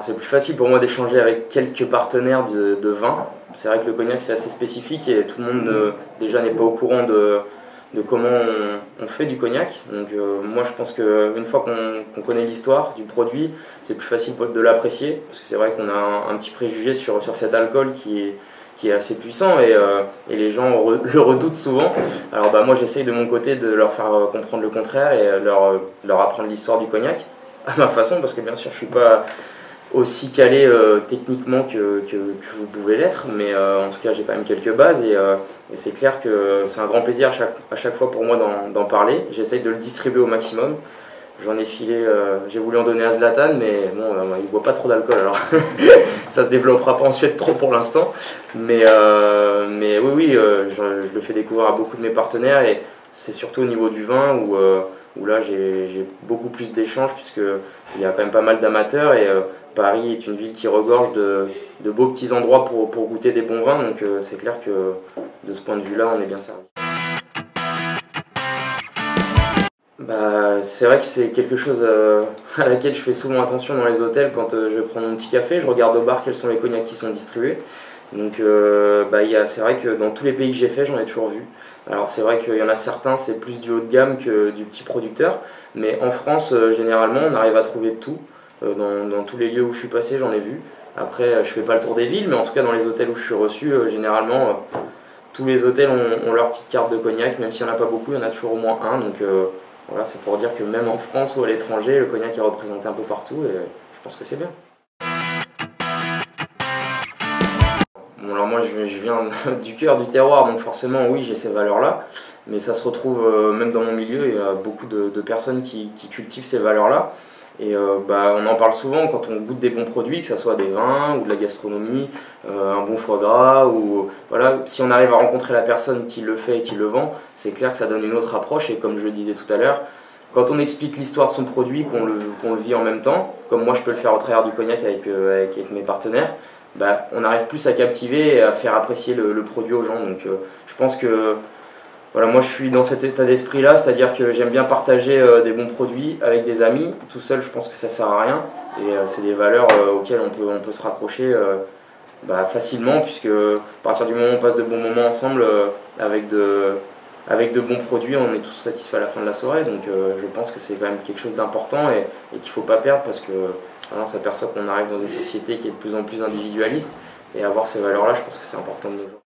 c'est plus facile pour moi d'échanger avec quelques partenaires de vin. C'est vrai que le cognac c'est assez spécifique et tout le monde déjà n'est pas au courant de comment on fait du cognac. Donc moi je pense qu'une fois qu'on connaît l'histoire du produit, c'est plus facile de l'apprécier parce que c'est vrai qu'on a un petit préjugé sur cet alcool qui est assez puissant et les gens le redoutent souvent. Alors moi j'essaye de mon côté de leur faire comprendre le contraire et leur apprendre l'histoire du cognac à ma façon, parce que bien sûr je suis pas aussi calé techniquement que vous pouvez l'être, mais en tout cas j'ai quand même quelques bases et c'est clair que c'est un grand plaisir à chaque fois pour moi d'en parler. J'essaye de le distribuer au maximum. J'en ai filé, j'ai voulu en donner à Zlatan, mais bon, il ne boit pas trop d'alcool, alors ça se développera pas en Suède trop pour l'instant. Mais oui, je le fais découvrir à beaucoup de mes partenaires et c'est surtout au niveau du vin où là j'ai beaucoup plus d'échanges puisqu'il y a quand même pas mal d'amateurs et Paris est une ville qui regorge de beaux petits endroits pour goûter des bons vins, donc c'est clair que de ce point de vue-là, on est bien servi. C'est vrai que c'est quelque chose à laquelle je fais souvent attention dans les hôtels quand je prends mon petit café. Je regarde au bar quels sont les cognacs qui sont distribués. Donc c'est vrai que dans tous les pays que j'ai fait, j'en ai toujours vu. Alors c'est vrai qu'il y en a certains, c'est plus du haut de gamme que du petit producteur. Mais en France, généralement, on arrive à trouver de tout. Dans tous les lieux où je suis passé, j'en ai vu. Après, je fais pas le tour des villes, mais en tout cas dans les hôtels où je suis reçu, généralement, tous les hôtels ont leur petite carte de cognac. Même s'il n'y en a pas beaucoup, il y en a toujours au moins un. Donc voilà, c'est pour dire que même en France ou à l'étranger, le cognac est représenté un peu partout et je pense que c'est bien. Bon, alors moi je viens du cœur du terroir, donc forcément oui j'ai ces valeurs-là, mais ça se retrouve même dans mon milieu, il y a beaucoup de personnes qui cultivent ces valeurs-là. Et on en parle souvent quand on goûte des bons produits, que ce soit des vins ou de la gastronomie, un bon foie gras, ou voilà, si on arrive à rencontrer la personne qui le fait et qui le vend, c'est clair que ça donne une autre approche. Et comme je le disais tout à l'heure, quand on explique l'histoire de son produit, qu'on le vit en même temps, comme moi je peux le faire au travers du cognac avec mes partenaires, on arrive plus à captiver et à faire apprécier le produit aux gens. Donc je pense que voilà, moi je suis dans cet état d'esprit là, c'est-à-dire que j'aime bien partager des bons produits avec des amis. Tout seul je pense que ça sert à rien et c'est des valeurs auxquelles on peut se raccrocher facilement, puisque à partir du moment où on passe de bons moments ensemble avec de bons produits, on est tous satisfaits à la fin de la soirée. Donc je pense que c'est quand même quelque chose d'important et qu'il ne faut pas perdre, parce que on s'aperçoit qu'on arrive dans une société qui est de plus en plus individualiste, et avoir ces valeurs là je pense que c'est important de nos jours.